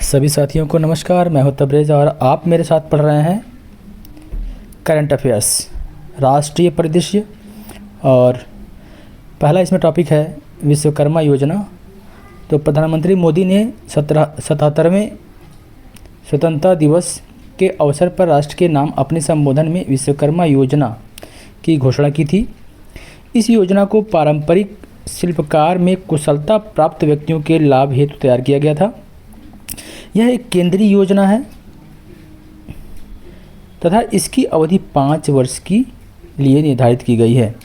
सभी साथियों को नमस्कार। मैं हूं तबरेज़ और आप मेरे साथ पढ़ रहे हैं करंट अफेयर्स, राष्ट्रीय परिदृश्य। और पहला इसमें टॉपिक है विश्वकर्मा योजना। तो प्रधानमंत्री मोदी ने 77वें स्वतंत्रता दिवस के अवसर पर राष्ट्र के नाम अपने संबोधन में विश्वकर्मा योजना की घोषणा की थी। इस योजना को पारंपरिक शिल्पकार में कुशलता प्राप्त व्यक्तियों के लाभ हेतु तैयार किया गया था। यह एक केंद्रीय योजना है तथा इसकी अवधि 5 वर्ष की लिए निर्धारित की गई है।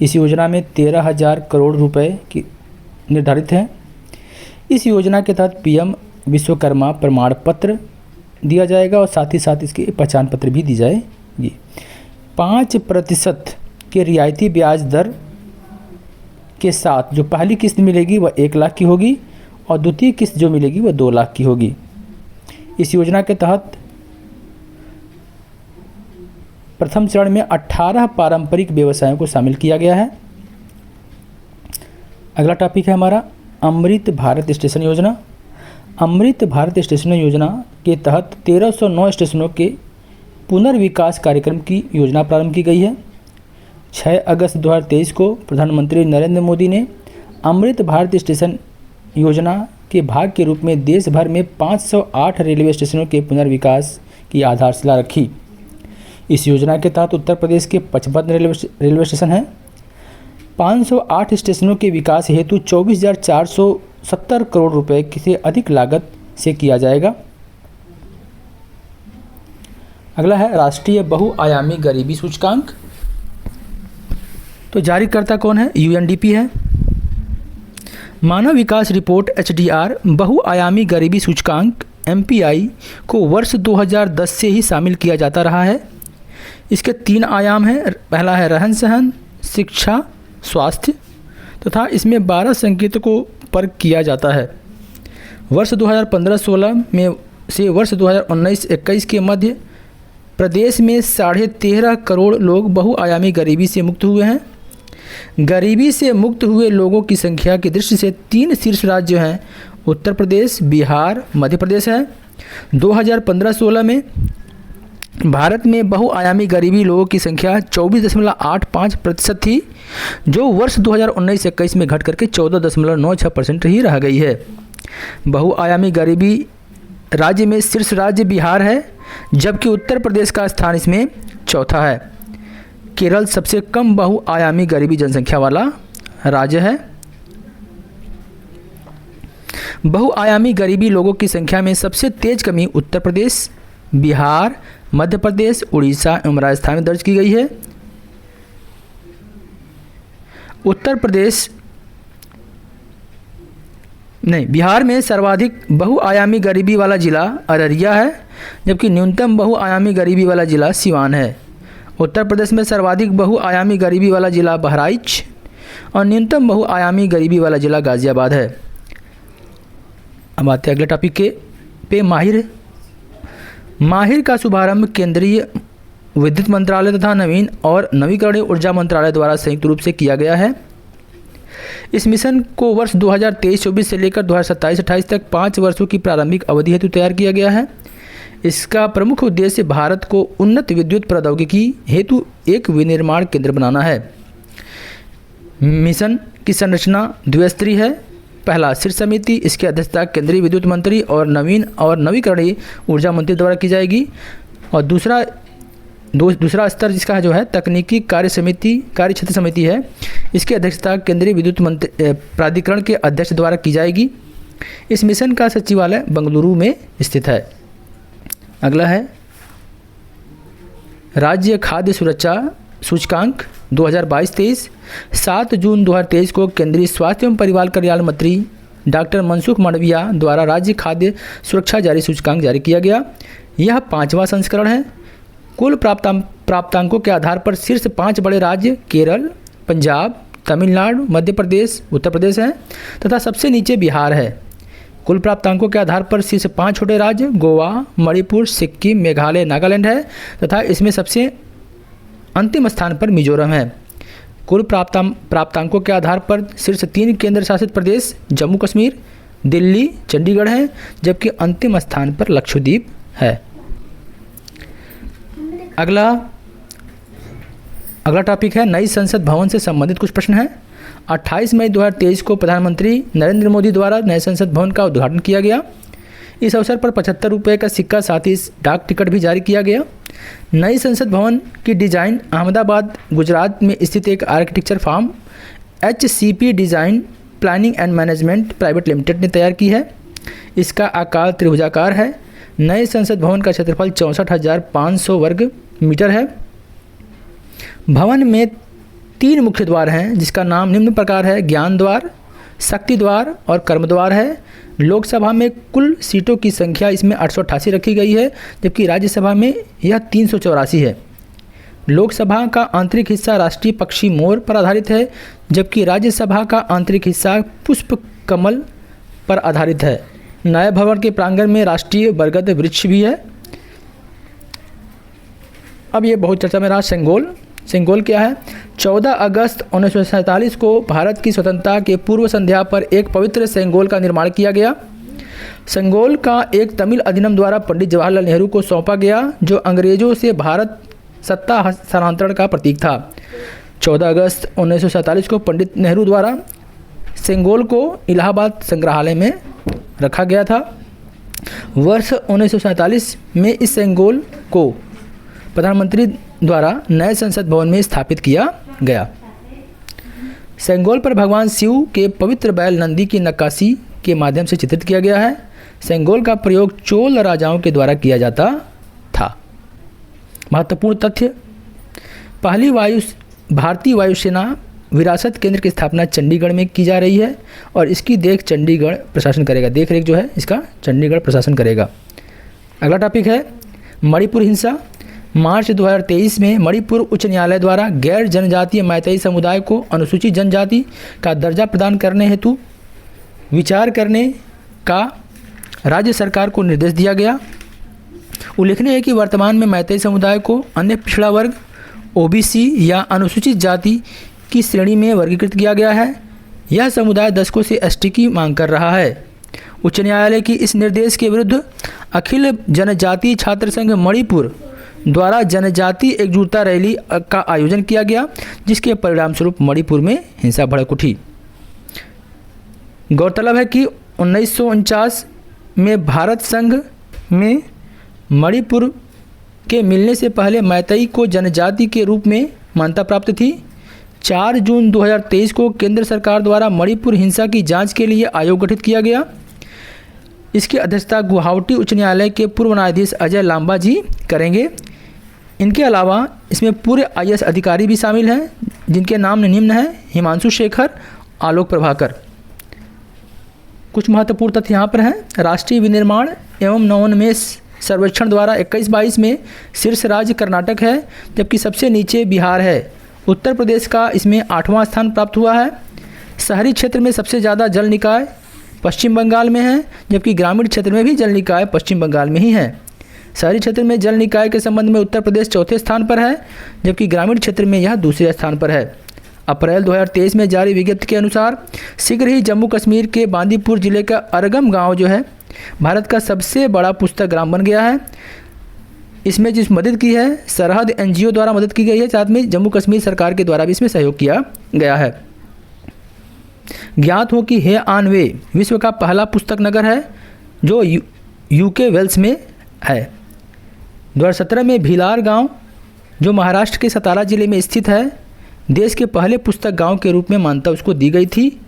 इस योजना में 13,000 करोड़ रुपए की निर्धारित हैं। इस योजना के तहत पीएम विश्वकर्मा प्रमाण पत्र दिया जाएगा और साथ ही साथ इसकी पहचान पत्र भी दी जाएगी। 5% के रियायती ब्याज दर के साथ जो पहली किस्त मिलेगी वह 1 लाख की होगी और द्वितीय किस्त जो मिलेगी वह 2 लाख की होगी। इस योजना के तहत प्रथम चरण में 18 पारंपरिक व्यवसायों को शामिल किया गया है। अगला टॉपिक है हमारा अमृत भारत स्टेशन योजना। अमृत भारत स्टेशन योजना के तहत 1309 स्टेशनों के पुनर्विकास कार्यक्रम की योजना प्रारंभ की गई है। 6 अगस्त 2023 को प्रधानमंत्री नरेंद्र मोदी ने अमृत भारत स्टेशन योजना के भाग के रूप में देश भर में 508 रेलवे स्टेशनों के पुनर्विकास की आधारशिला रखी। इस योजना के तहत उत्तर प्रदेश के 55 रेलवे स्टेशन हैं। 508 स्टेशनों के विकास हेतु 24,470 करोड़ रुपए से अधिक लागत से किया जाएगा। अगला है राष्ट्रीय बहुआयामी गरीबी सूचकांक। तो जारीकर्ता कौन है? यूएनडीपी है। मानव विकास रिपोर्ट एचडीआर बहुआयामी गरीबी सूचकांक एमपीआई को वर्ष 2010 से ही शामिल किया जाता रहा है। इसके 3 आयाम हैं। पहला है रहन सहन, शिक्षा, स्वास्थ्य तथा इसमें 12 संकेतकों पर किया जाता है। वर्ष 2015-16 में से वर्ष 2019-21 के मध्य प्रदेश में 13.5 करोड़ लोग बहुआयामी गरीबी से मुक्त हुए हैं। गरीबी से मुक्त हुए लोगों की संख्या की दृष्टि से 3 शीर्ष राज्य हैं, उत्तर प्रदेश, बिहार, मध्य प्रदेश है। 2015-16 में भारत में बहुआयामी गरीबी लोगों की संख्या 24.85% थी, जो वर्ष 2019-21 में घट करके 14.96% ही रह गई है। बहुआयामी गरीबी राज्य में शीर्ष राज्य बिहार है, जबकि उत्तर प्रदेश का स्थान इसमें चौथा है। केरल सबसे कम बहुआयामी गरीबी जनसंख्या वाला राज्य है। बहुआयामी गरीबी लोगों की संख्या में सबसे तेज कमी उत्तर प्रदेश, बिहार, मध्य प्रदेश, उड़ीसा एवं राजस्थान में दर्ज की गई है। बिहार में सर्वाधिक बहुआयामी गरीबी वाला जिला अररिया है, जबकि न्यूनतम बहुआयामी गरीबी वाला जिला सिवान है। उत्तर प्रदेश में सर्वाधिक बहुआयामी गरीबी वाला जिला बहराइच और न्यूनतम बहुआयामी गरीबी वाला जिला गाजियाबाद है। अब आते हैं अगले टॉपिक पे माहिर का शुभारंभ केंद्रीय विद्युत मंत्रालय तथा नवीन और नवीकरणीय ऊर्जा मंत्रालय द्वारा संयुक्त रूप से किया गया है। इस मिशन को वर्ष 2023-24 से लेकर 2027-28 तक 5 वर्षों की प्रारंभिक अवधि हेतु तैयार किया गया है। इसका प्रमुख उद्देश्य भारत को उन्नत विद्युत प्रौद्योगिकी हेतु एक विनिर्माण केंद्र बनाना है। मिशन की संरचना द्विस्तरीय है। पहला शीर्ष समिति, इसकी अध्यक्षता केंद्रीय विद्युत मंत्री और नवीन और नवीकरणीय ऊर्जा मंत्री द्वारा की जाएगी। और दूसरा स्तर जिसका जो है तकनीकी कार्य क्षेत्र समिति है, इसकी अध्यक्षता केंद्रीय विद्युत मंत्री प्राधिकरण के अध्यक्ष द्वारा की जाएगी। इस मिशन का सचिवालय बेंगलुरु में स्थित है। अगला है राज्य खाद्य सुरक्षा सूचकांक 2022-23। 7 जून 2023 को केंद्रीय स्वास्थ्य एवं परिवार कल्याण मंत्री डॉक्टर मनसुख मांडविया द्वारा राज्य खाद्य सुरक्षा जारी सूचकांक जारी किया गया। यह 5वां संस्करण है। कुल प्राप्तांकों के आधार पर शीर्ष 5 बड़े राज्य केरल, पंजाब, तमिलनाडु, मध्य प्रदेश, उत्तर प्रदेश हैं तथा सबसे नीचे बिहार है। कुल प्राप्तांकों के आधार पर शीर्ष 5 छोटे राज्य गोवा, मणिपुर, सिक्किम, मेघालय, नागालैंड है तथा इसमें सबसे अंतिम स्थान पर मिजोरम है। कुल प्राप्तांकों के आधार पर शीर्ष 3 केंद्र शासित प्रदेश जम्मू कश्मीर, दिल्ली, चंडीगढ़ हैं, जबकि अंतिम स्थान पर लक्षद्वीप है। अगला टॉपिक है नई संसद भवन से संबंधित कुछ प्रश्न हैं। 28 मई 2023 को प्रधानमंत्री नरेंद्र मोदी द्वारा नए संसद भवन का उद्घाटन किया गया। इस अवसर पर 75 रुपये का सिक्का, साथ ही डाक टिकट भी जारी किया गया। नई संसद भवन की डिज़ाइन अहमदाबाद, गुजरात में स्थित एक architecture firm HCP design planning and management private limited ने तैयार की है। इसका आकार त्रिभुजाकार है। नए संसद भवन का क्षेत्रफल 64,500 वर्ग मीटर है। भवन में 3 मुख्य द्वार हैं, जिसका नाम निम्न प्रकार है: ज्ञान द्वार, शक्ति द्वार और कर्म द्वार है। लोकसभा में कुल सीटों की संख्या इसमें 888 रखी गई है, जबकि राज्यसभा में यह 384 है। लोकसभा का आंतरिक हिस्सा राष्ट्रीय पक्षी मोर पर आधारित है, जबकि राज्यसभा का आंतरिक हिस्सा पुष्प कमल पर आधारित है। नए भवन के प्रांगण में राष्ट्रीय बरगद वृक्ष भी है। अब ये बहुत चर्चा में रहा सेंगोल क्या है? 14 अगस्त 1947 को भारत की स्वतंत्रता के पूर्व संध्या पर एक पवित्र सेंगोल का निर्माण किया गया। सेंगोल का एक तमिल अधिनियम द्वारा पंडित जवाहरलाल नेहरू को सौंपा गया, जो अंग्रेजों से भारत सत्ता हस्तांतरण का प्रतीक था। 14 अगस्त 1947 को पंडित नेहरू द्वारा सेंगोल को इलाहाबाद संग्रहालय में रखा गया था। वर्ष 1947 में इस सेंगोल को प्रधानमंत्री द्वारा नए संसद भवन में स्थापित किया गया। सेंगोल पर भगवान शिव के पवित्र बैल नंदी की नक्काशी के माध्यम से चित्रित किया गया है। सेंगोल का प्रयोग चोल राजाओं के द्वारा किया जाता था। महत्वपूर्ण तथ्य: पहली भारतीय वायुसेना विरासत केंद्र की स्थापना चंडीगढ़ में की जा रही है और इसकी देख चंडीगढ़ प्रशासन करेगा। देख रेख जो है इसका चंडीगढ़ प्रशासन करेगा। अगला टॉपिक है मणिपुर हिंसा। मार्च 2023 में मणिपुर उच्च न्यायालय द्वारा गैर जनजातीय मैतेई समुदाय को अनुसूचित जनजाति का दर्जा प्रदान करने हेतु विचार करने का राज्य सरकार को निर्देश दिया गया। उल्लेखनीय है कि वर्तमान में मैतेई समुदाय को अन्य पिछड़ा वर्ग OBC या अनुसूचित जाति की श्रेणी में वर्गीकृत किया गया है। यह समुदाय दशकों से ST की मांग कर रहा है। उच्च न्यायालय की इस निर्देश के विरुद्ध अखिल जनजातीय छात्र संघ मणिपुर द्वारा जनजातीय एकजुटता रैली का आयोजन किया गया, जिसके परिणाम स्वरूप मणिपुर में हिंसा भड़क उठी। गौरतलब है कि 1949 में भारत संघ में मणिपुर के मिलने से पहले मैतेई को जनजाति के रूप में मान्यता प्राप्त थी। 4 जून 2023 को केंद्र सरकार द्वारा मणिपुर हिंसा की जांच के लिए आयोग गठित किया गया। इसकी अध्यक्षता गुवाहाटी उच्च न्यायालय के पूर्व न्यायाधीश अजय लांबा जी करेंगे। इनके अलावा इसमें पूरे IAS अधिकारी भी शामिल हैं, जिनके नाम निम्न हैं: हिमांशु शेखर, आलोक प्रभाकर। कुछ महत्वपूर्ण तथ्य यहाँ पर हैं। राष्ट्रीय विनिर्माण एवं नवोन्मेष सर्वेक्षण द्वारा 21-22 में शीर्ष राज्य कर्नाटक है, जबकि सबसे नीचे बिहार है। उत्तर प्रदेश का इसमें 8वां स्थान प्राप्त हुआ है। शहरी क्षेत्र में सबसे ज़्यादा जल निकाय पश्चिम बंगाल में है, जबकि ग्रामीण क्षेत्र में भी जल निकाय पश्चिम बंगाल में ही है। शहरी क्षेत्र में जल निकाय के संबंध में उत्तर प्रदेश 4थे स्थान पर है, जबकि ग्रामीण क्षेत्र में यह दूसरे स्थान पर है। अप्रैल 2023 में जारी विज्ञप्ति के अनुसार शीघ्र ही जम्मू कश्मीर के बांदीपुर जिले का अरगम गांव जो है भारत का सबसे बड़ा पुस्तक ग्राम बन गया है। इसमें जिस मदद की है सरहद NGO द्वारा मदद की गई है, साथ में जम्मू कश्मीर सरकार के द्वारा भी इसमें सहयोग किया गया है। ज्ञात हो कि हे आन वे विश्व का पहला पुस्तक नगर है जो UK वेल्स में है। 2017 में भिलार गांव जो महाराष्ट्र के सतारा जिले में स्थित है, देश के पहले पुस्तक गांव के रूप में मान्यता उसको दी गई थी।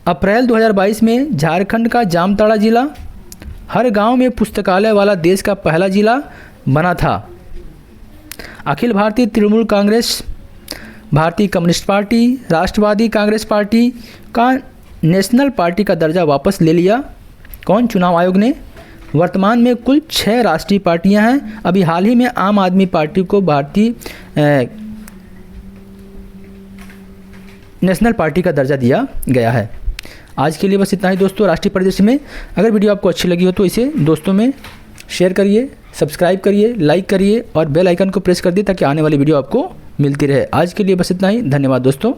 अप्रैल 2022 में झारखंड का जामताड़ा जिला हर गांव में पुस्तकालय वाला देश का पहला जिला बना था। अखिल भारतीय तृणमूल कांग्रेस, भारतीय कम्युनिस्ट पार्टी, राष्ट्रवादी कांग्रेस पार्टी का नेशनल पार्टी का दर्जा वापस ले लिया। कौन? चुनाव आयोग ने। वर्तमान में कुल 6 राष्ट्रीय पार्टियां हैं। अभी हाल ही में आम आदमी पार्टी को भारतीय नेशनल पार्टी का दर्जा दिया गया है। आज के लिए बस इतना ही दोस्तों राष्ट्रीय परिदृश्य में। अगर वीडियो आपको अच्छी लगी हो तो इसे दोस्तों में शेयर करिए, सब्सक्राइब करिए, लाइक करिए और बेल आइकन को प्रेस कर दिए ताकि आने वाली वीडियो आपको मिलती रहे। आज के लिए बस इतना ही। धन्यवाद दोस्तों।